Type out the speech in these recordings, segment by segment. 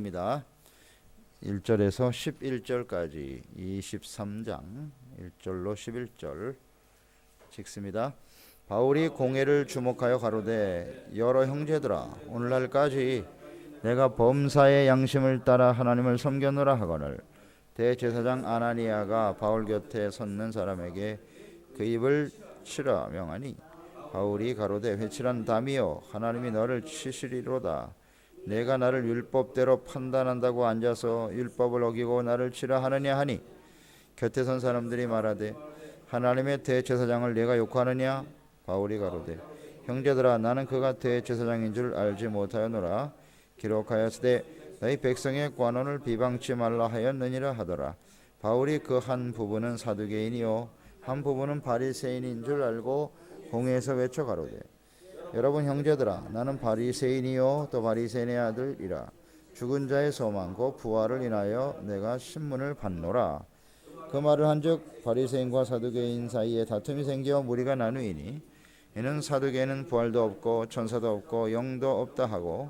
입니다. 1절에서 11절까지 23장 1절로 11절 읽습니다. 바울이 공회를 주목하여 가로되 여러 형제들아 오늘날까지 내가 범사의 양심을 따라 하나님을 섬겼노라 하거늘 대제사장 아나니아가 바울 곁에 섰는 사람에게 그 입을 치라 명하니 바울이 가로되 회칠한 담이여 하나님이 너를 치시리로다. 내가 나를 율법대로 판단한다고 앉아서 율법을 어기고 나를 치라 하느냐 하니 곁에 선 사람들이 말하되 하나님의 대제사장을 내가 욕하느냐. 바울이 가로되 형제들아 나는 그가 대제사장인 줄 알지 못하였노라. 기록하였으되 너희 백성의 관원을 비방치 말라 하였느니라 하더라. 바울이 그 한 부분은 사두개인이요 한 부분은 바리새인인 줄 알고 공회에서 외쳐 가로되 여러분 형제들아 나는 바리새인이요 또 바리새인의 아들이라. 죽은 자의 소망 곧 부활을 인하여 내가 신문을 받노라. 그 말을 한즉 바리새인과 사두개인 사이에 다툼이 생겨 무리가 나누이니 이는 사두개인은 부활도 없고 천사도 없고 영도 없다 하고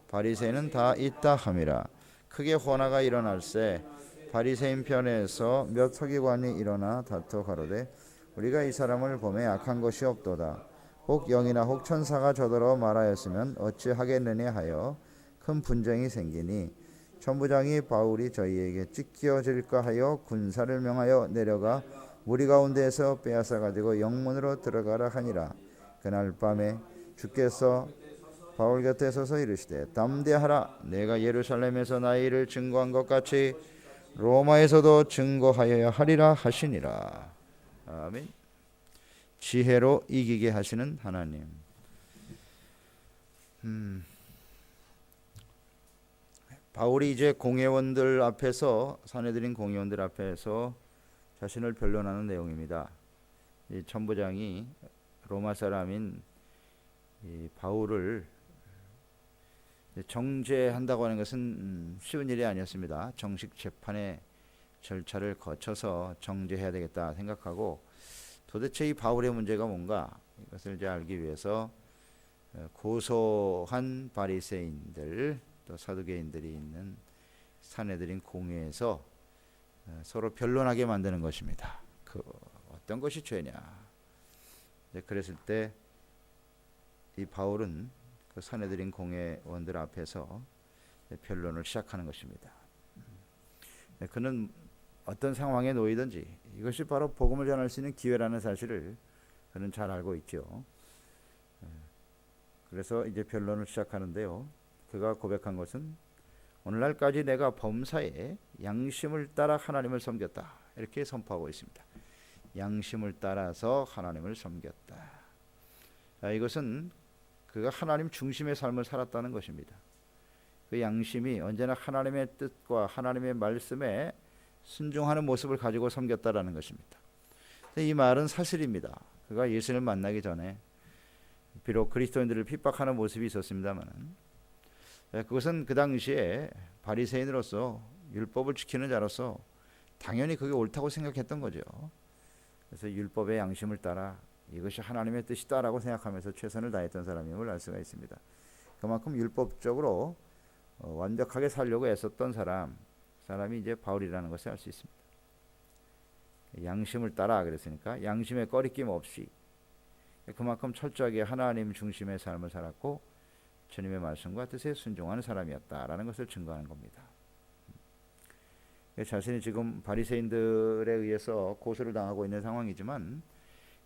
바리새인은 다 있다 함이라. 크게 혼화가 일어날세 바리새인 편에서 몇 서기관이 일어나 다투어 가로되 우리가 이 사람을 보매 악한 것이 없도다. 혹 영이나 혹 천사가 저더러 말하였으면 어찌하겠느냐 하여 큰 분쟁이 생기니 천부장이 바울이 저희에게 찢겨질까 하여 군사를 명하여 내려가 무리 가운데에서 빼앗아 가지고 영문으로 들어가라 하니라. 그날 밤에 주께서 바울 곁에 서서 이르시되 담대하라. 내가 예루살렘에서 나의 일을 증거한 것 같이 로마에서도 증거하여야 하리라 하시니라. 아멘. 지혜로 이기게 하시는 하나님. 바울이 이제 공회원들 앞에서 사내들인 공회원들 앞에서 자신을 변론하는 내용입니다. 이 천부장이 로마 사람인 이 바울을 정죄한다고 하는 것은 쉬운 일이 아니었습니다. 정식 재판의 절차를 거쳐서 정죄해야 되겠다 생각하고 도대체 이 바울의 문제가 뭔가 이것을 이제 알기 위해서 고소한 바리새인들 또 사두개인들이 있는 사내들인 공회에서 서로 변론하게 만드는 것입니다. 그 어떤 것이 죄냐. 그랬을 때 이 바울은 그 사내들인 공회원들 앞에서 변론을 시작하는 것입니다. 그는 어떤 상황에 놓이든지 이것이 바로 복음을 전할 수 있는 기회라는 사실을 그는 잘 알고 있죠. 그래서 이제 변론을 시작하는데요. 그가 고백한 것은 오늘날까지 내가 범사에 양심을 따라 하나님을 섬겼다. 이렇게 선포하고 있습니다. 양심을 따라서 하나님을 섬겼다. 이것은 그가 하나님 중심의 삶을 살았다는 것입니다. 그 양심이 언제나 하나님의 뜻과 하나님의 말씀에 순종하는 모습을 가지고 섬겼다라는 것입니다. 이 말은 사실입니다. 그가 예수를 만나기 전에 비록 그리스도인들을 핍박하는 모습이 있었습니다만 그것은 그 당시에 바리새인으로서 율법을 지키는 자로서 당연히 그게 옳다고 생각했던 거죠. 그래서 율법의 양심을 따라 이것이 하나님의 뜻이다라고 생각하면서 최선을 다했던 사람임을 알 수가 있습니다. 그만큼 율법적으로 완벽하게 살려고 애썼던 사람이 이제 바울이라는 것을 알 수 있습니다. 양심을 따라 그랬으니까 양심에 꺼리낌 없이 그만큼 철저하게 하나님 중심의 삶을 살았고 주님의 말씀과 뜻에 순종하는 사람이었다라는 것을 증거하는 겁니다. 자신이 지금 바리새인들에 의해서 고소를 당하고 있는 상황이지만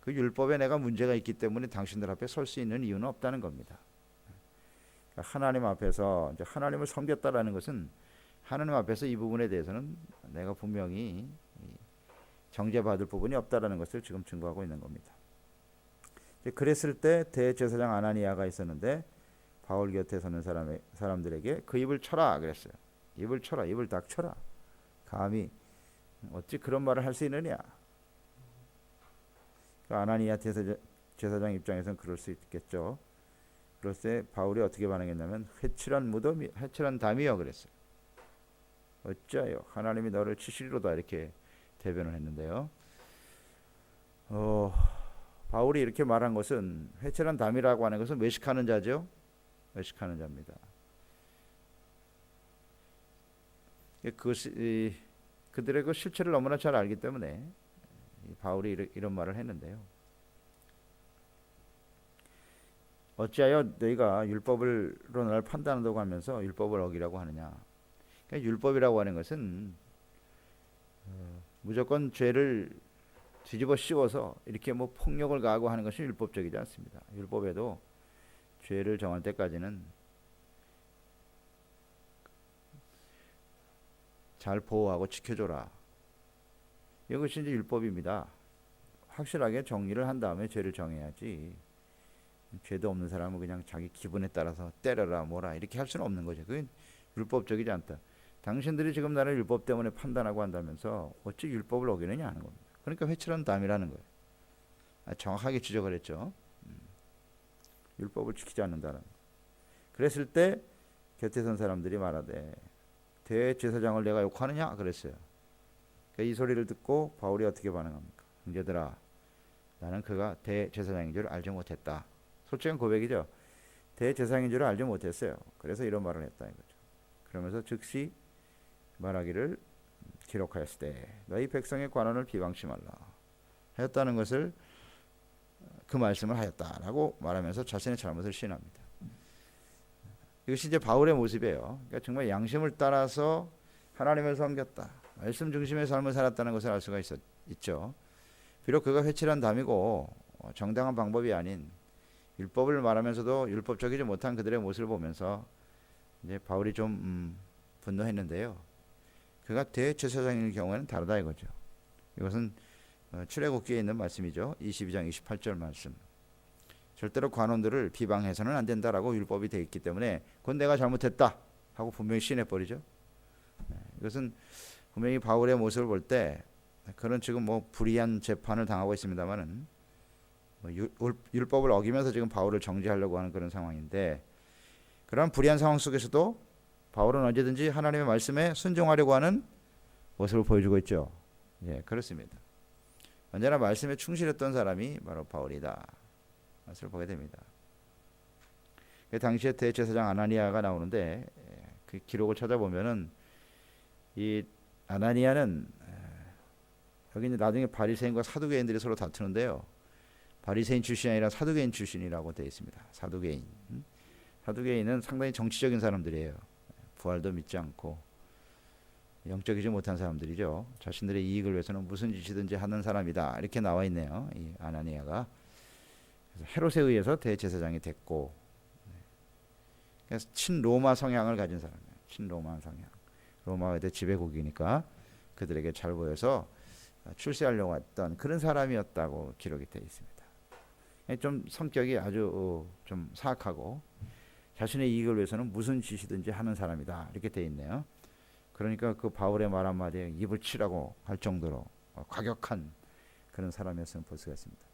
그 율법에 내가 문제가 있기 때문에 당신들 앞에 설 수 있는 이유는 없다는 겁니다. 하나님 앞에서 이제 하나님을 섬겼다라는 것은 하나님 앞에서 이 부분에 대해서는 내가 분명히 정죄받을 부분이 없다라는 것을 지금 증거하고 있는 겁니다. 그랬을 때 대제사장 아나니아가 있었는데 바울 곁에 서는 사람들에게 그 입을 쳐라 그랬어요. 입을 쳐라, 입을 딱 쳐라. 감히 어찌 그런 말을 할 수 있느냐. 아나니아 제사장 입장에서는 그럴 수 있겠죠. 그럴 때 바울이 어떻게 반응했냐면 회칠한 담이여 그랬어요. 어찌하여 하나님이 너를 치시리로다 이렇게 대변을 했는데요. 바울이 이렇게 말한 것은 회칠한 담이라고 하는 것은 외식하는 자죠. 외식하는 자입니다. 그것이 그들의 그 실체를 너무나 잘 알기 때문에 바울이 이런 말을 했는데요. 어찌하여 너희가 율법으로 나를 판단한다고 하면서 율법을 어기라고 하느냐. 그러니까 율법이라고 하는 것은 무조건 죄를 뒤집어 씌워서 이렇게 뭐 폭력을 가하고 하는 것이 율법적이지 않습니다. 율법에도 죄를 정할 때까지는 잘 보호하고 지켜줘라. 이것이 이제 율법입니다. 확실하게 정리를 한 다음에 죄를 정해야지. 죄도 없는 사람은 그냥 자기 기분에 따라서 때려라 뭐라 이렇게 할 수는 없는 거죠. 그건 율법적이지 않다. 당신들이 지금 나를 율법 때문에 판단하고 한다면서 어찌 율법을 어기느냐 하는 겁니다. 그러니까 회칠한 담이라는 거예요. 정확하게 지적을 했죠. 율법을 지키지 않는다는 거. 그랬을 때 곁에 선 사람들이 말하되 대제사장을 내가 욕하느냐 그랬어요. 그러니까 이 소리를 듣고 바울이 어떻게 반응합니까? 형제들아, 나는 그가 대제사장인 줄 알지 못했다. 솔직한 고백이죠. 대제사장인 줄 알지 못했어요. 그래서 이런 말을 했다 이거죠. 그러면서 즉시 말하기를 기록하였을 때 너희 백성의 관원을 비방치 말라 하였다는 것을 그 말씀을 하였다라고 말하면서 자신의 잘못을 시인합니다. 이것이 이제 바울의 모습이에요. 그러니까 정말 양심을 따라서 하나님을 섬겼다. 말씀 중심의 삶을 살았다는 것을 알 수가 있죠. 비록 그가 회칠한 담이고 정당한 방법이 아닌 율법을 말하면서도 율법적이지 못한 그들의 모습을 보면서 이제 바울이 좀 분노했는데요. 그가 대제사장인 경우에는 다르다 이거죠. 이것은 출애굽기에 있는 말씀이죠. 22장 28절 말씀. 절대로 관원들을 비방해서는 안 된다라고 율법이 되어 있기 때문에 그건 내가 잘못했다 하고 분명히 시인해버리죠. 이것은 분명히 바울의 모습을 볼 때 그런 지금 뭐 불의한 재판을 당하고 있습니다만은 율법을 어기면서 지금 바울을 정죄하려고 하는 그런 상황인데 그런 불의한 상황 속에서도 바울은 언제든지 하나님의 말씀에 순종하려고 하는 모습을 보여주고 있죠. 예, 그렇습니다. 언제나 말씀에 충실했던 사람이 바로 바울이다. 것을 보게 됩니다. 그 당시에 대제사장 아나니아가 나오는데 그 기록을 찾아보면은 이 아나니아는 여기 이제 나중에 바리새인과 사두개인들이 서로 다투는데요. 바리새인 출신이 아니라 사두개인 출신이라고 되어 있습니다. 사두개인. 사두개인은 상당히 정치적인 사람들이에요. 부활도 믿지 않고 영적이지 못한 사람들이죠. 자신들의 이익을 위해서는 무슨 짓이든지 하는 사람이다. 이렇게 나와 있네요. 이 아나니아가. 그래서 헤롯에 의해서 대제사장이 됐고, 그래서 친로마 성향을 가진 사람이에요. 친로마 성향. 로마가 그때 지배국이니까 그들에게 잘 보여서 출세하려고 했던 그런 사람이었다고 기록이 되어 있습니다. 좀 성격이 아주 좀 사악하고 자신의 이익을 위해서는 무슨 짓이든지 하는 사람이다. 이렇게 되어 있네요. 그러니까 그 바울의 말 한마디에 입을 치라고 할 정도로 과격한 그런 사람이었음을 볼 수가 있습니다.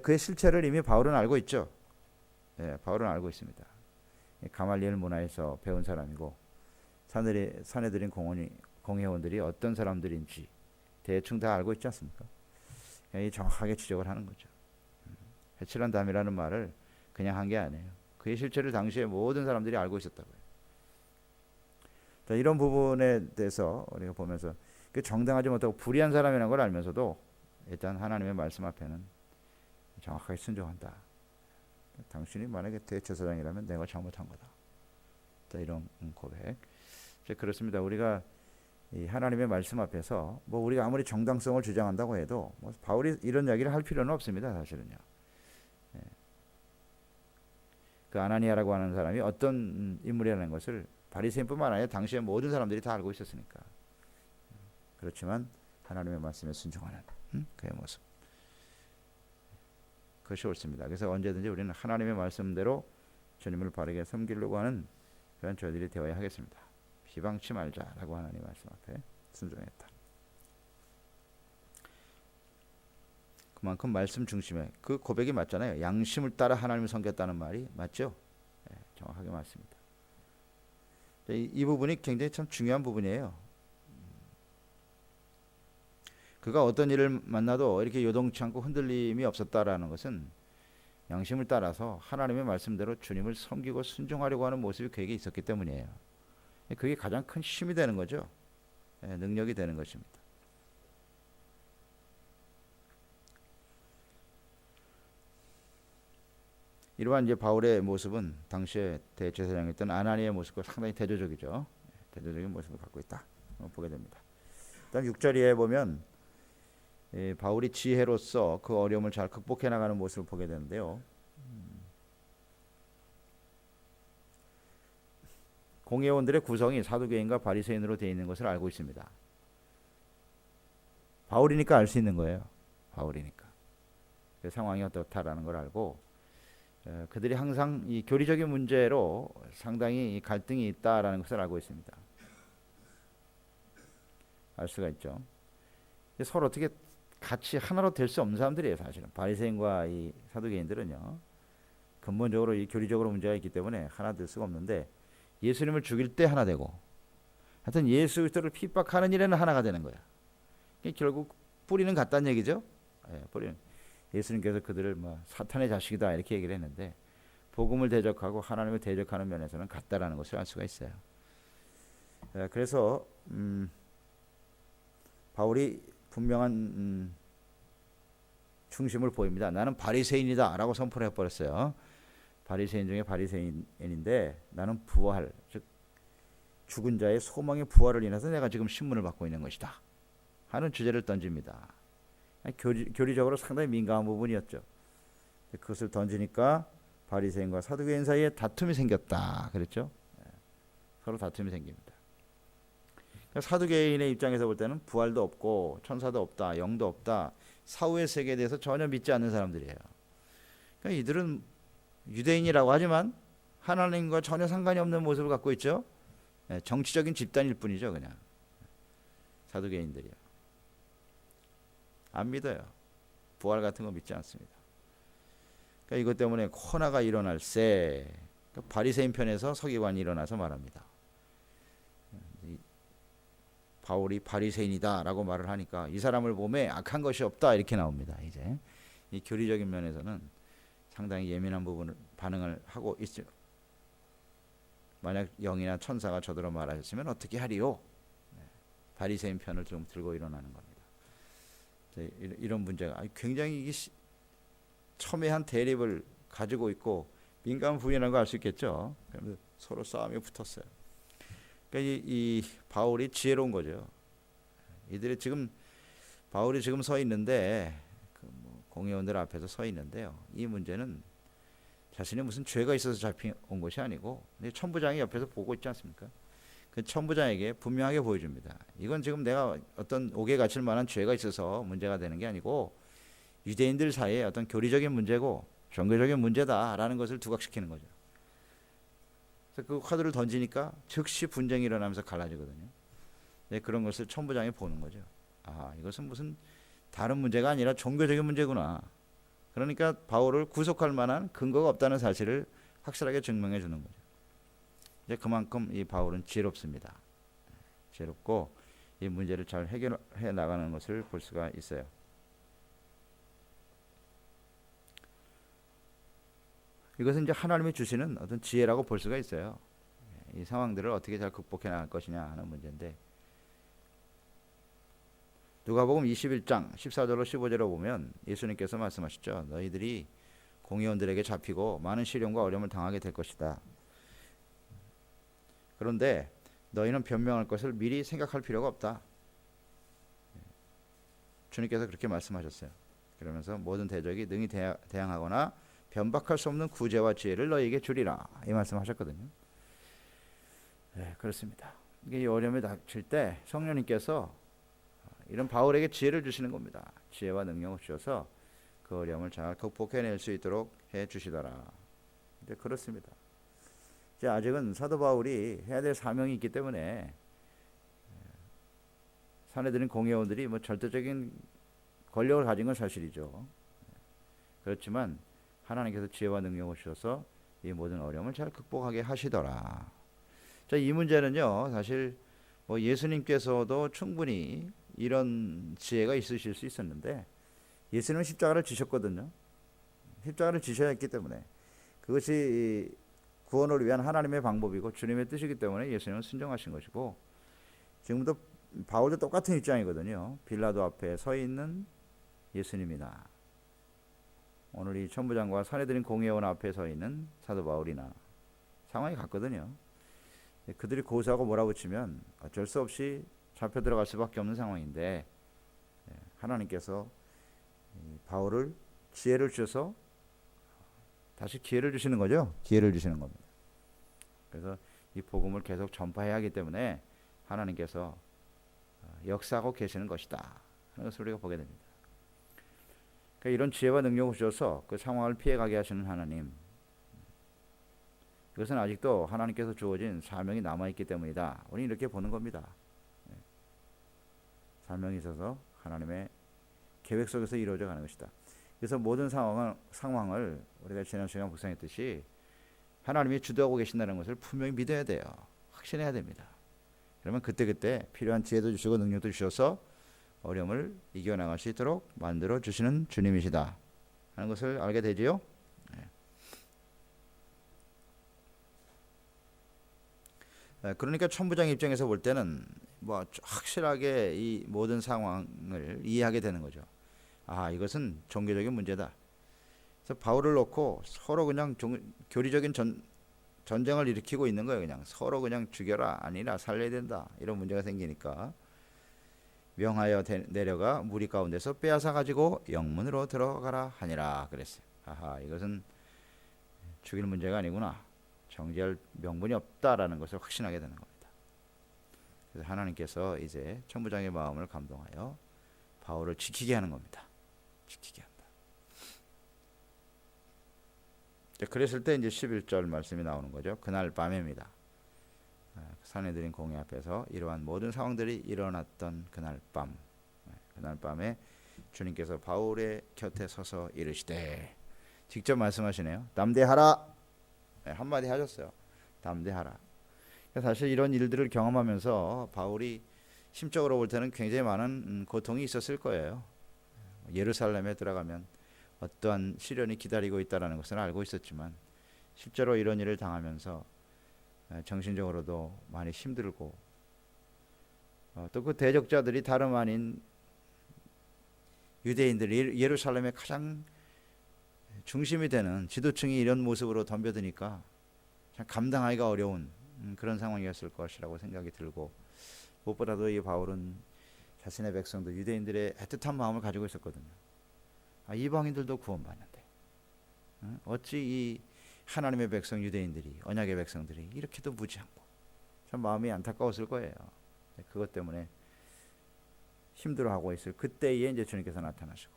그의 실체를 이미 바울은 알고 있죠. 예, 바울은 알고 있습니다. 가말리엘 문화에서 배운 사람이고 사내들인 공회원들이 어떤 사람들인지 대충 다 알고 있지 않습니까? 정확하게 지적을 하는 거죠. 회칠한 담이라는 말을 그냥 한 게 아니에요. 그의 실체를 당시에 모든 사람들이 알고 있었다고요. 이런 부분에 대해서 우리가 보면서 정당하지 못하고 불의한 사람이라는 걸 알면서도 일단 하나님의 말씀 앞에는 정확하게 순종한다. 당신이 만약에 대제사장이라면 내가 잘못한 거다. 이런 고백. 그렇습니다. 우리가 이 하나님의 말씀 앞에서 뭐 우리가 아무리 정당성을 주장한다고 해도 뭐 바울이 이런 이야기를 할 필요는 없습니다. 사실은요. 예. 그 아나니아라고 하는 사람이 어떤 인물이라는 것을 바리새인뿐만 아니라 당시에 모든 사람들이 다 알고 있었으니까. 그렇지만 하나님의 말씀에 순종하는 그의 모습. 그것이 옳습니다. 그래서 언제든지 우리는 하나님의 말씀대로 주님을 바르게 섬기려고 하는 그런 저희들이 되어야 하겠습니다. 비방치 말자라고 하나님의 말씀 앞에 순종했다. 그만큼 말씀 중심에 그 고백이 맞잖아요. 양심을 따라 하나님을 섬겼다는 말이 맞죠? 네, 정확하게 맞습니다. 이 부분이 굉장히 참 중요한 부분이에요. 그가 어떤 일을 만나도 이렇게 요동치 않고 흔들림이 없었다라는 것은 양심을 따라서 하나님의 말씀대로 주님을 섬기고 순종하려고 하는 모습이 그에게 있었기 때문이에요. 그게 가장 큰 힘이 되는 거죠. 능력이 되는 것입니다. 이러한 이제 바울의 모습은 당시에 대제사장이었던 아나니의 모습과 상당히 대조적이죠. 대조적인 모습을 갖고 있다 보게 됩니다. 그다음 6절에 보면 바울이 지혜로서 그 어려움을 잘 극복해 나가는 모습을 보게 되는데요. 공회원들의 구성이 사두개인과 바리새인으로 되어 있는 것을 알고 있습니다. 바울이니까 알 수 있는 거예요. 바울이니까 그 상황이 어떻다라는 걸 알고 그들이 항상 이 교리적인 문제로 상당히 갈등이 있다라는 것을 알고 있습니다. 알 수가 있죠. 서로 어떻게 같이 하나로 될 수 없는 사람들이에요. 사실은 바리새인과 이 사두개인들은요, 근본적으로 이 교리적으로 문제가 있기 때문에 하나 될 수가 없는데, 예수님을 죽일 때 하나 되고, 하여튼 예수 그리스도를 핍박하는 일에는 하나가 되는 거야. 결국 뿌리는 같다는 얘기죠. 뿌리는 예수님께서 그들을 뭐 사탄의 자식이다 이렇게 얘기를 했는데, 복음을 대적하고 하나님을 대적하는 면에서는 같다라는 것을 알 수가 있어요. 그래서 바울이 분명한 중심을 보입니다. 나는 바리새인이다라고 선포를 해버렸어요. 바리새인 중에 바리새인인데 나는 부활, 즉 죽은 자의 소망의 부활을 인해서 내가 지금 신문을 받고 있는 것이다 하는 주제를 던집니다. 교리적으로 상당히 민감한 부분이었죠. 그것을 던지니까 바리새인과 사두개인 사이에 다툼이 생겼다 그랬죠. 서로 다툼이 생깁니다. 사두개인의 입장에서 볼 때는 부활도 없고 천사도 없다, 영도 없다, 사후의 세계에 대해서 전혀 믿지 않는 사람들이에요. 그러니까 이들은 유대인이라고 하지만 하나님과 전혀 상관이 없는 모습을 갖고 있죠. 정치적인 집단일 뿐이죠, 그냥. 사두개인들이요. 안 믿어요. 부활 같은 거 믿지 않습니다. 그러니까 이것 때문에 코나가 일어날세. 그러니까 바리새인 편에서 서기관이 일어나서 말합니다. 바울이 바리새인이다라고 말을 하니까 이 사람을 보매 악한 것이 없다 이렇게 나옵니다. 이제 이 교리적인 면에서는 상당히 예민한 부분을 반응을 하고 있죠. 만약 영이나 천사가 저더러 말하셨으면 어떻게 하리요? 바리새인 편을 좀 들고 일어나는 겁니다. 이런 문제가 굉장히 첨예한 대립을 가지고 있고 민감한 부분이라는 거 알 수 있겠죠. 그러면서 서로 싸움이 붙었어요. 그러니까 이 바울이 지혜로운 거죠. 이들이 지금 바울이 지금 서 있는데 공회원들 앞에서 서 있는데요. 이 문제는 자신이 무슨 죄가 있어서 잡혀온 것이 아니고 천부장이 옆에서 보고 있지 않습니까? 그 천부장에게 분명하게 보여줍니다. 이건 지금 내가 어떤 옥에 갇힐 만한 죄가 있어서 문제가 되는 게 아니고 유대인들 사이에 어떤 교리적인 문제고 종교적인 문제다라는 것을 두각시키는 거죠. 그래서 그 카드를 던지니까 즉시 분쟁이 일어나면서 갈라지거든요. 네, 그런 것을 천부장이 보는 거죠. 아, 이것은 무슨 다른 문제가 아니라 종교적인 문제구나. 그러니까 바울을 구속할 만한 근거가 없다는 사실을 확실하게 증명해 주는 거죠. 이제 그만큼 이 바울은 지혜롭습니다. 지혜롭고 이 문제를 잘 해결해 나가는 것을 볼 수가 있어요. 이것은 이제 하나님이 주시는 어떤 지혜라고 볼 수가 있어요. 이 상황들을 어떻게 잘 극복해 나갈 것이냐 하는 문제인데, 누가복음 21장 14절로 15절로 보면 예수님께서 말씀하셨죠. 너희들이 공의원들에게 잡히고 많은 시련과 어려움을 당하게 될 것이다. 그런데 너희는 변명할 것을 미리 생각할 필요가 없다. 주님께서 그렇게 말씀하셨어요. 그러면서 모든 대적이 능히 대항하거나 변박할 수 없는 구제와 지혜를 너희에게 주리라, 이 말씀하셨거든요. 네, 그렇습니다. 이게 어려움이 닥칠 때 성령님께서 이런 바울에게 지혜를 주시는 겁니다. 지혜와 능력을 주셔서 그 어려움을 잘 극복해낼 수 있도록 해주시더라. 이제 그렇습니다. 이제 아직은 사도 바울이 해야 될 사명이 있기 때문에 사내들인 공회원들이 뭐 절대적인 권력을 가진 건 사실이죠. 그렇지만 하나님께서 지혜와 능력을 주셔서 이 모든 어려움을 잘 극복하게 하시더라. 자, 이 문제는요, 사실 뭐 예수님께서도 충분히 이런 지혜가 있으실 수 있었는데, 예수님은 십자가를 지셨거든요. 십자가를 지셔야 했기 때문에 그것이 구원을 위한 하나님의 방법이고 주님의 뜻이기 때문에 예수님은 순종하신 것이고, 지금도 바울도 똑같은 입장이거든요. 빌라도 앞에 서 있는 예수님이나 오늘 이 천부장과 사내들인 공회원 앞에 서 있는 사도 바울이나 상황이 같거든요. 그들이 고소하고 몰아붙이면 어쩔 수 없이 잡혀 들어갈 수밖에 없는 상황인데 하나님께서 바울을 지혜를 주셔서 다시 기회를 주시는 거죠. 기회를 주시는 겁니다. 그래서 이 복음을 계속 전파해야 하기 때문에 하나님께서 역사하고 계시는 것이다 하는 것을 우리가 보게 됩니다. 그러니까 이런 지혜와 능력을 주셔서 그 상황을 피해가게 하시는 하나님, 이것은 아직도 하나님께서 주어진 사명이 남아있기 때문이다. 우리는 이렇게 보는 겁니다. 사명이 있어서 하나님의 계획 속에서 이루어져 가는 것이다. 그래서 모든 상황을 우리가 지난 시간 묵상했듯이 하나님이 주도하고 계신다는 것을 분명히 믿어야 돼요. 확신해야 됩니다. 그러면 그때그때 필요한 지혜도 주시고 능력도 주셔서 어려움을 이겨나갈 수 있도록 만들어 주시는 주님이시다 하는 것을 알게 되지요. 그러니까 천부장 입장에서 볼 때는 뭐 확실하게 이 모든 상황을 이해하게 되는 거죠. 아, 이것은 종교적인 문제다. 그래서 바울을 놓고 서로 그냥 교리적인 전쟁을 일으키고 있는 거예요. 그냥 서로 그냥 죽여라, 아니라 살려야 된다, 이런 문제가 생기니까 명하여 내려가 무리 가운데서 빼앗아 가지고 영문으로 들어가라 하니라 그랬어요. 아하, 이것은 죽일 문제가 아니구나, 정죄할 명분이 없다라는 것을 확신하게 되는 겁니다. 그래서 하나님께서 이제 천부장의 마음을 감동하여 바울을 지키게 하는 겁니다. 지키게 한다. 그랬을 때 이제 11절 말씀이 나오는 거죠. 그날 밤입니다. 사내들인 공회 앞에서 이러한 모든 상황들이 일어났던 그날 밤, 그날 밤에 주님께서 바울의 곁에 서서 이르시되, 직접 말씀하시네요. 담대하라. 한마디 하셨어요. 담대하라. 사실 이런 일들을 경험하면서 바울이 심적으로 볼 때는 굉장히 많은 고통이 있었을 거예요. 예루살렘에 들어가면 어떠한 시련이 기다리고 있다는 것을 알고 있었지만 실제로 이런 일을 당하면서 정신적으로도 많이 힘들고, 또 그 대적자들이 다름 아닌 유대인들이 예루살렘의 가장 중심이 되는 지도층이 이런 모습으로 덤벼드니까 참 감당하기가 어려운 그런 상황이었을 것이라고 생각이 들고, 무엇보다도 이 바울은 자신의 백성들 유대인들의 애틋한 마음을 가지고 있었거든요. 이방인들도 구원받는데 어찌 이 하나님의 백성 유대인들이, 언약의 백성들이 이렇게도 무지하고, 참 마음이 안타까웠을 거예요. 그것 때문에 힘들어하고 있을 그때에 이제 주님께서 나타나시고,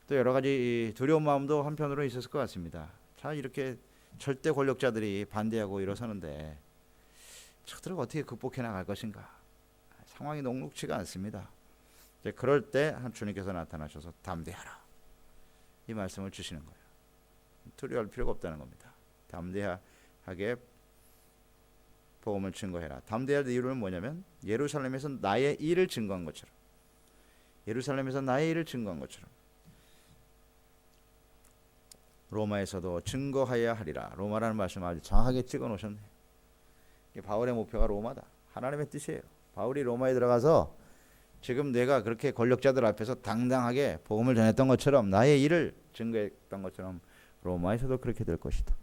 또 여러 가지 두려운 마음도 한편으로 있었을 것 같습니다. 자, 이렇게 절대 권력자들이 반대하고 일어서는데 저들을 어떻게 극복해 나갈 것인가? 상황이 녹록지가 않습니다. 그럴 때 주님께서 나타나셔서 담대하라, 이 말씀을 주시는 거예요. 두려워할 필요가 없다는 겁니다. 담대하게 복음을 증거해라. 담대할 이유는 뭐냐면 예루살렘에서 나의 일을 증거한 것처럼, 예루살렘에서 나의 일을 증거한 것처럼 로마에서도 증거하여야 하리라. 로마라는 말씀을 아주 정확하게 찍어 놓으셨네. 바울의 목표가 로마다, 하나님의 뜻이에요. 바울이 로마에 들어가서 지금 내가 그렇게 권력자들 앞에서 당당하게 복음을 전했던 것처럼, 나의 일을 증거했던 것처럼 로마에서도 그렇게 될 것이다.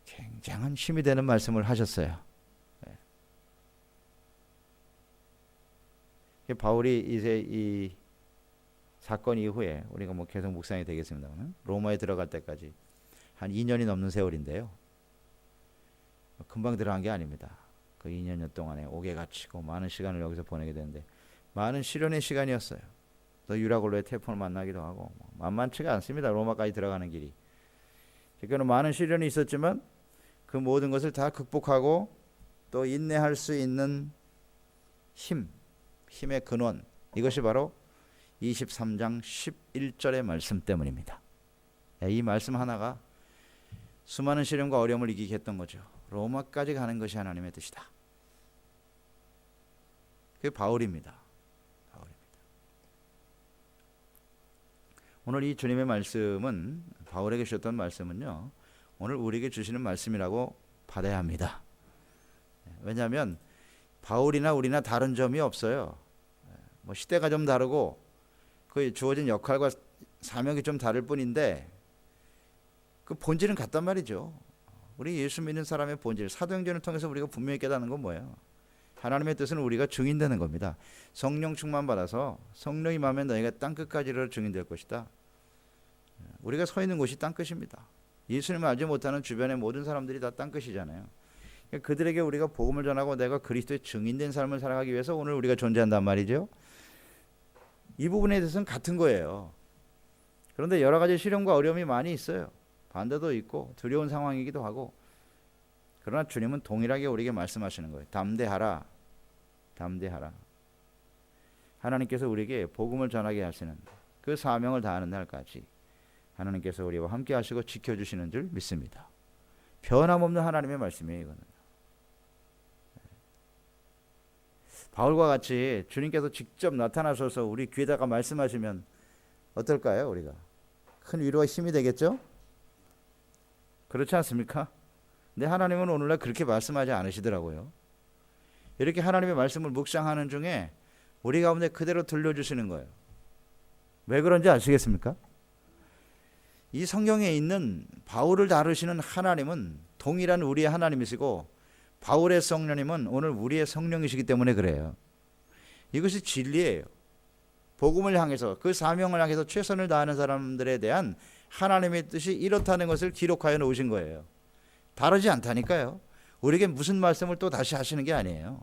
굉장한 힘이 되는 말씀을 하셨어요. 바울이 이제 이 사건 이후에 우리가 뭐 계속 묵상이 되겠습니다만, 로마에 들어갈 때까지 한 2년이 넘는 세월인데요. 금방 들어간 게 아닙니다. 그 2년 동안에 옥에 갇히고 많은 시간을 여기서 보내게 되는데 많은 시련의 시간이었어요. 또 유라굴로의 태풍을 만나기도 하고 만만치가 않습니다. 로마까지 들어가는 길이. 그러니까 많은 시련이 있었지만 그 모든 것을 다 극복하고 또 인내할 수 있는 힘의 근원, 이것이 바로 23장 11절의 말씀 때문입니다. 이 말씀 하나가 수많은 시련과 어려움을 이기게 했던 거죠. 로마까지 가는 것이 하나님의 뜻이다. 그게 바울입니다. 오늘 이 주님의 말씀은, 바울에게 주셨던 말씀은요, 오늘 우리에게 주시는 말씀이라고 받아야 합니다. 왜냐하면 바울이나 우리나 다른 점이 없어요. 뭐 시대가 좀 다르고 그 주어진 역할과 사명이 좀 다를 뿐인데 그 본질은 같단 말이죠. 우리 예수 믿는 사람의 본질, 사도행전을 통해서 우리가 분명히 깨닫는 건 뭐예요? 하나님의 뜻은 우리가 증인되는 겁니다. 성령 충만 받아서 성령이 임하면 너희가 땅끝까지 이르러 증인될 것이다. 우리가 서 있는 곳이 땅끝입니다. 예수님을 알지 못하는 주변의 모든 사람들이 다 땅끝이잖아요. 그들에게 우리가 복음을 전하고 내가 그리스도의 증인된 삶을 살아가기 위해서 오늘 우리가 존재한단 말이죠. 이 부분에 대해서는 같은 거예요. 그런데 여러 가지 시련과 어려움이 많이 있어요. 반대도 있고 두려운 상황이기도 하고, 그러나 주님은 동일하게 우리에게 말씀하시는 거예요. 담대하라. 담대하라. 하나님께서 우리에게 복음을 전하게 하시는 그 사명을 다하는 날까지 하나님께서 우리와 함께 하시고 지켜주시는 줄 믿습니다. 변함없는 하나님의 말씀이에요. 이거는 바울과 같이 주님께서 직접 나타나셔서 우리 귀에다가 말씀하시면 어떨까요? 우리가 큰 위로와 힘이 되겠죠? 그렇지 않습니까? 근데 하나님은 오늘날 그렇게 말씀하지 않으시더라고요. 이렇게 하나님의 말씀을 묵상하는 중에 우리 가운데 그대로 들려주시는 거예요. 왜 그런지 아시겠습니까? 이 성경에 있는 바울을 다루시는 하나님은 동일한 우리의 하나님이시고 바울의 성령님은 오늘 우리의 성령이시기 때문에 그래요. 이것이 진리예요. 복음을 향해서 그 사명을 향해서 최선을 다하는 사람들에 대한 하나님의 뜻이 이렇다는 것을 기록하여 놓으신 거예요. 다르지 않다니까요. 우리에게 무슨 말씀을 또 다시 하시는 게 아니에요.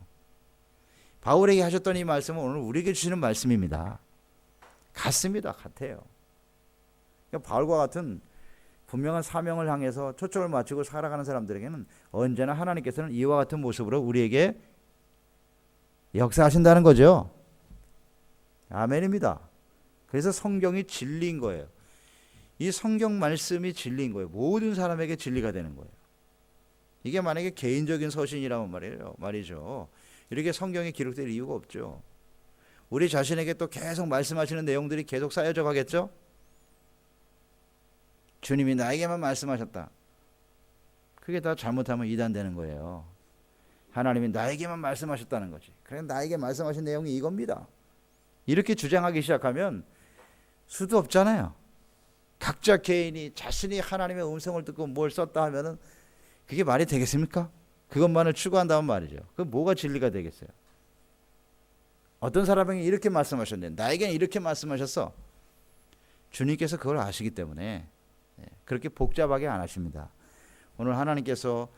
바울에게 하셨던 이 말씀은 오늘 우리에게 주시는 말씀입니다. 같습니다. 같아요. 그러니까 바울과 같은 분명한 사명을 향해서 초점을 맞추고 살아가는 사람들에게는 언제나 하나님께서는 이와 같은 모습으로 우리에게 역사하신다는 거죠. 아멘입니다. 그래서 성경이 진리인 거예요. 이 성경 말씀이 진리인 거예요. 모든 사람에게 진리가 되는 거예요. 이게 만약에 개인적인 서신이라면 말이죠. 이렇게 성경에 기록될 이유가 없죠. 우리 자신에게 또 계속 말씀하시는 내용들이 계속 쌓여져 가겠죠. 주님이 나에게만 말씀하셨다. 그게 다 잘못하면 이단되는 거예요. 하나님이 나에게만 말씀하셨다는 거지. 그래 나에게 말씀하신 내용이 이겁니다. 이렇게 주장하기 시작하면 수도 없잖아요. 각자 개인이 자신이 하나님의 음성을 듣고 뭘 썼다 하면은 그게 말이 되겠습니까? 그것만을 추구한다면 말이죠. 그 뭐가 진리가 되겠어요? 어떤 사람에게 이렇게 말씀하셨는데 나에게는 이렇게 말씀하셨어. 주님께서 그걸 아시기 때문에 그렇게 복잡하게 안 하십니다. 오늘 하나님께서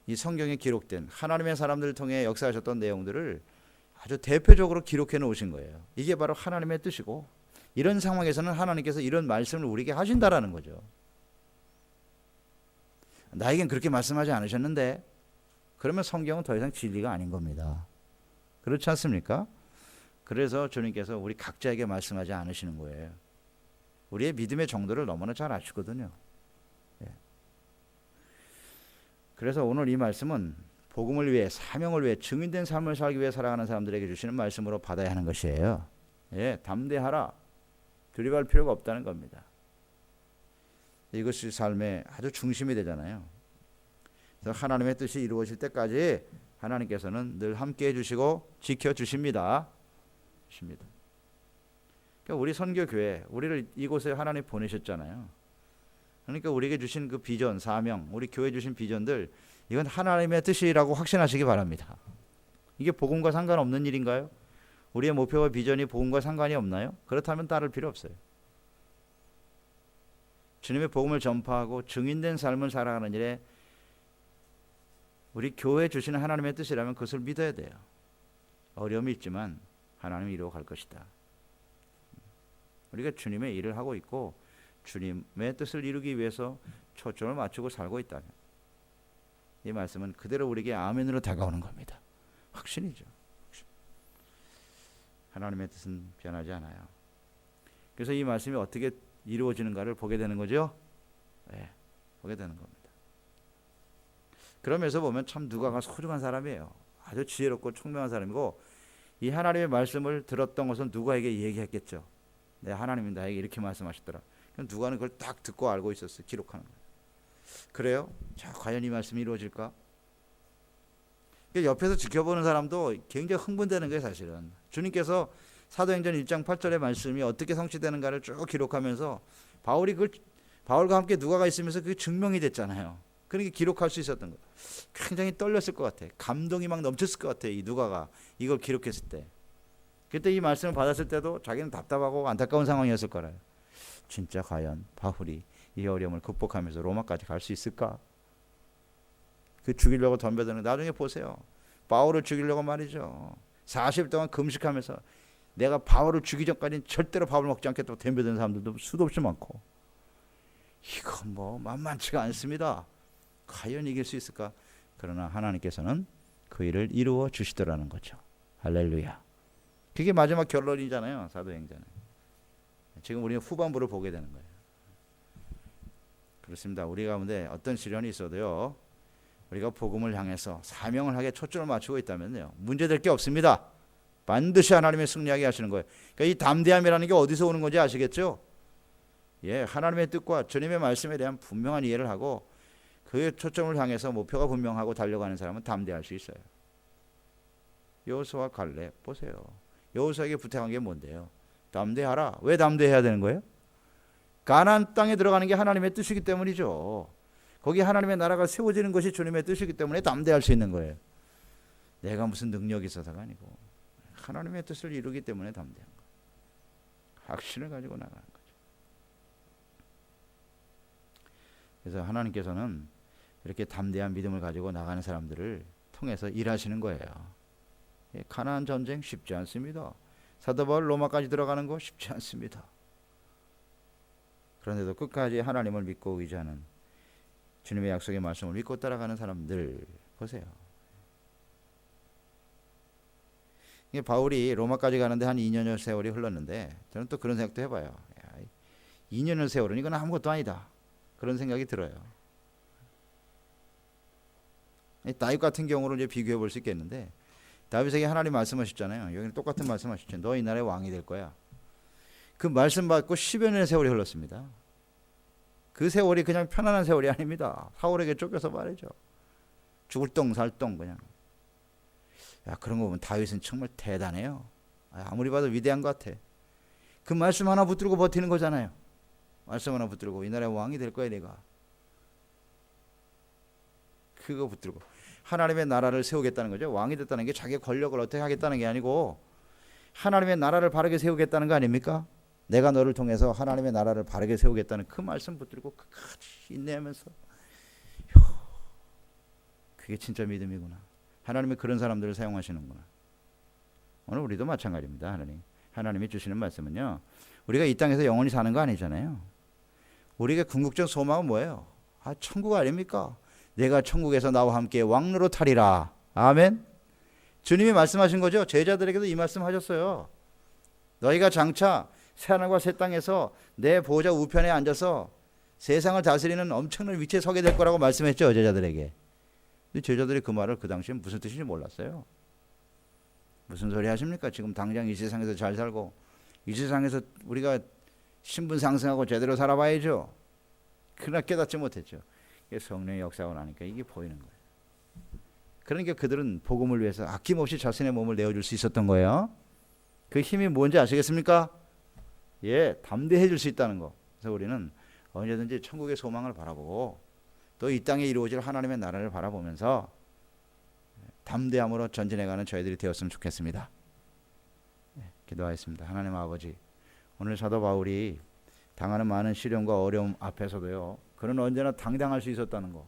이 성경에 기록된 하나님의 사람들을 통해 역사하셨던 내용들을 아주 대표적으로 기록해 놓으신 거예요. 이게 바로 하나님의 뜻이고 이런 상황에서는 하나님께서 이런 말씀을 우리에게 하신다라는 거죠. 나에겐 그렇게 말씀하지 않으셨는데 그러면 성경은 더 이상 진리가 아닌 겁니다. 그렇지 않습니까? 그래서 주님께서 우리 각자에게 말씀하지 않으시는 거예요. 우리의 믿음의 정도를 너무나 잘 아시거든요. 그래서 오늘 이 말씀은 복음을 위해 사명을 위해 증인된 삶을 살기 위해 살아가는 사람들에게 주시는 말씀으로 받아야 하는 것이에요. 담대하라. 두려워할 필요가 없다는 겁니다. 이것이 삶의 아주 중심이 되잖아요. 그래서 하나님의 뜻이 이루어질 때까지 하나님께서는 늘 함께 해주시고 지켜주십니다. 그러니까 우리 선교교회, 우리를 이곳에 하나님 보내셨잖아요. 그러니까 우리에게 주신 그 비전, 사명, 우리 교회 주신 비전들 이건 하나님의 뜻이라고 확신하시기 바랍니다. 이게 복음과 상관없는 일인가요? 우리의 목표와 비전이 복음과 상관이 없나요? 그렇다면 따를 필요 없어요. 주님의 복음을 전파하고 증인된 삶을 살아가는 일에 우리 교회에 주시는 하나님의 뜻이라면 그것을 믿어야 돼요. 어려움이 있지만 하나님이 이루어 갈 것이다. 우리가 주님의 일을 하고 있고 주님의 뜻을 이루기 위해서 초점을 맞추고 살고 있다면 이 말씀은 그대로 우리에게 아멘으로 다가오는 겁니다. 확신이죠. 하나님의 뜻은 변하지 않아요. 그래서 이 말씀이 어떻게 이루어지는가를 보게 되는 거죠. 보게 되는 겁니다. 그러면서 보면 참 누가가 소중한 사람이에요. 아주 지혜롭고 총명한 사람이고 이 하나님의 말씀을 들었던 것은 누가에게 얘기했겠죠. 하나님이 나에게 이렇게 말씀하셨더라. 그럼 누가는 그걸 딱 듣고 알고 있었어요. 기록하는 거예요. 그래요? 자, 과연 이 말씀이 이루어질까? 옆에서 지켜보는 사람도 굉장히 흥분되는 거예요, 사실은. 주님께서 사도행전 1장 8절의 말씀이 어떻게 성취되는가를 쭉 기록하면서 바울과 함께 누가가 있으면서 그게 증명이 됐잖아요. 그러니까 기록할 수 있었던 거예요. 굉장히 떨렸을 것 같아. 감동이 막 넘쳤을 것 같아. 이 누가가 이걸 기록했을 때. 그때 이 말씀을 받았을 때도 자기는 답답하고 안타까운 상황이었을 거라요. 진짜 과연 바울이 이 어려움을 극복하면서 로마까지 갈 수 있을까? 그 죽이려고 덤벼드는, 나중에 보세요. 바울을 죽이려고 말이죠. 40일 동안 금식하면서 내가 바울을 죽이기 전까지는 절대로 밥을 먹지 않겠다고 덤벼드는 사람들도 수도 없이 많고. 이거 뭐 만만치가 않습니다. 과연 이길 수 있을까? 그러나 하나님께서는 그 일을 이루어 주시더라는 거죠. 할렐루야. 그게 마지막 결론이잖아요, 사도행전은. 지금 우리는 후반부를 보게 되는 거예요. 그렇습니다. 우리 가운데 어떤 시련이 있어도요, 우리가 복음을 향해서 사명을 하게 초점을 맞추고 있다면요, 문제될 게 없습니다. 반드시 하나님의 승리하게 하시는 거예요. 그러니까 이 담대함이라는 게 어디서 오는 건지 아시겠죠? 예, 하나님의 뜻과 주님의 말씀에 대한 분명한 이해를 하고 그 초점을 향해서 목표가 분명하고 달려가는 사람은 담대할 수 있어요. 여호수아와 갈렙 보세요. 여호수아에게 부탁한 게 뭔데요? 담대하라. 왜 담대해야 되는 거예요? 가나안 땅에 들어가는 게 하나님의 뜻이기 때문이죠. 거기 하나님의 나라가 세워지는 것이 주님의 뜻이기 때문에 담대할 수 있는 거예요. 내가 무슨 능력이 있어서가 아니고 하나님의 뜻을 이루기 때문에 담대한 거예요. 확신을 가지고 나가는 거죠. 그래서 하나님께서는 이렇게 담대한 믿음을 가지고 나가는 사람들을 통해서 일하시는 거예요. 가나안 전쟁 쉽지 않습니다. 사도 바울 로마까지 들어가는 거 쉽지 않습니다. 그런데도 끝까지 하나님을 믿고 의지하는, 주님의 약속의 말씀을 믿고 따라가는 사람들 보세요. 이게 바울이 로마까지 가는데 한 2년여 세월이 흘렀는데 저는 또 그런 생각도 해봐요. 야, 2년의 세월은 이건 아무것도 아니다. 그런 생각이 들어요. 다윗 같은 경우로 이제 비교해 볼 수 있겠는데, 다윗에게 하나님 말씀하셨잖아요. 여기는 똑같은 말씀하셨죠. 너 이 나라의 왕이 될 거야. 그 말씀 받고 10여 년의 세월이 흘렀습니다. 그 세월이 그냥 편안한 세월이 아닙니다. 사울에게 쫓겨서 말이죠. 죽을 똥 살 똥 그냥. 야, 그런 거 보면 다윗은 정말 대단해요. 아무리 봐도 위대한 것 같아. 그 말씀 하나 붙들고 버티는 거잖아요. 말씀 하나 붙들고 이 나라의 왕이 될 거야 내가. 그거 붙들고 하나님의 나라를 세우겠다는 거죠. 왕이 됐다는 게 자기의 권력을 어떻게 하겠다는 게 아니고 하나님의 나라를 바르게 세우겠다는 거 아닙니까? 내가 너를 통해서 하나님의 나라를 바르게 세우겠다는 그 말씀 붙들고 끝까지 인내하면서, 그게 진짜 믿음이구나. 하나님이 그런 사람들을 사용하시는구나. 오늘 우리도 마찬가지입니다. 하나님이 주시는 말씀은요, 우리가 이 땅에서 영원히 사는 거 아니잖아요. 우리가 궁극적 소망은 뭐예요? 천국 아닙니까? 내가 천국에서 나와 함께 왕노로 타리라. 아멘. 주님이 말씀하신 거죠. 제자들에게도 이 말씀 하셨어요. 너희가 장차 새하늘과 새 땅에서 내 보호자 우편에 앉아서 세상을 다스리는 엄청난 위치에 서게 될 거라고 말씀했죠, 제자들에게. 근데 제자들이 그 말을 그 당시에 무슨 뜻인지 몰랐어요. 무슨 소리 하십니까? 지금 당장 이 세상에서 잘 살고 이 세상에서 우리가 신분 상승하고 제대로 살아봐야죠. 그러나 깨닫지 못했죠. 성령의 역사가 나니까 이게 보이는 거예요. 그러니까 그들은 복음을 위해서 아낌없이 자신의 몸을 내어줄 수 있었던 거예요. 그 힘이 뭔지 아시겠습니까? 예, 담대해 줄 수 있다는 거. 그래서 우리는 언제든지 천국의 소망을 바라보고 또 이 땅에 이루어질 하나님의 나라를 바라보면서 담대함으로 전진해가는 저희들이 되었으면 좋겠습니다. 기도하겠습니다. 하나님 아버지, 오늘 사도 바울이 당하는 많은 시련과 어려움 앞에서도요, 그는 언제나 당당할 수 있었다는 거.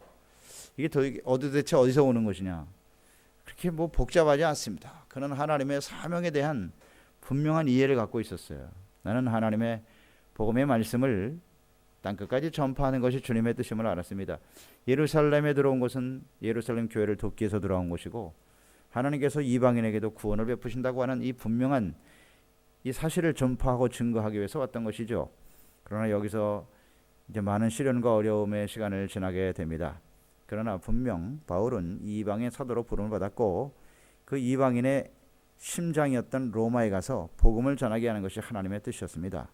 이게 도대체 어디서 오는 것이냐? 그렇게 뭐 복잡하지 않습니다. 그는 하나님의 사명에 대한 분명한 이해를 갖고 있었어요. 나는 하나님의 복음의 말씀을 땅끝까지 전파하는 것이 주님의 뜻임을 알았습니다. 예루살렘에 들어온 것은 예루살렘 교회를 돕기 위해서 들어온 것이고, 하나님께서 이방인에게도 구원을 베푸신다고 하는 이 분명한 이 사실을 전파하고 증거하기 위해서 왔던 것이죠. 그러나 여기서 이제 많은 시련과 어려움의 시간을 지나게 됩니다. 그러나 분명 바울은 이방의 사도로 부름을 받았고, 그 이방인의 심장이었던 로마에 가서 복음을 전하게 하는 것이 하나님의 뜻이었습니다.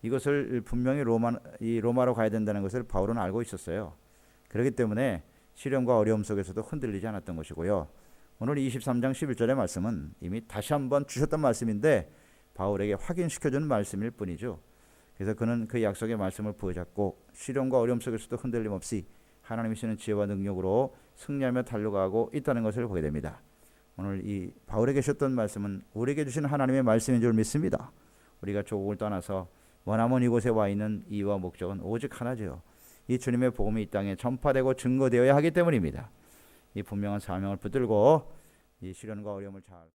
이것을 분명히 로마로 가야 된다는 것을 바울은 알고 있었어요. 그렇기 때문에 시련과 어려움 속에서도 흔들리지 않았던 것이고요. 오늘 23장 11절의 말씀은 이미 다시 한번 주셨던 말씀인데 바울에게 확인시켜주는 말씀일 뿐이죠. 그래서 그는 그 약속의 말씀을 부여잡고 시련과 어려움 속에서도 흔들림 없이 하나님이 주시는 지혜와 능력으로 승리하며 달려가고 있다는 것을 보게 됩니다. 오늘 이 바울에게 주셨던 말씀은 우리에게 주신 하나님의 말씀인 줄 믿습니다. 우리가 조국을 떠나서 머나먼 이곳에 와 있는 이유와 목적은 오직 하나죠. 이 주님의 복음이 이 땅에 전파되고 증거되어야 하기 때문입니다. 이 분명한 사명을 붙들고 이 시련과 어려움을 잘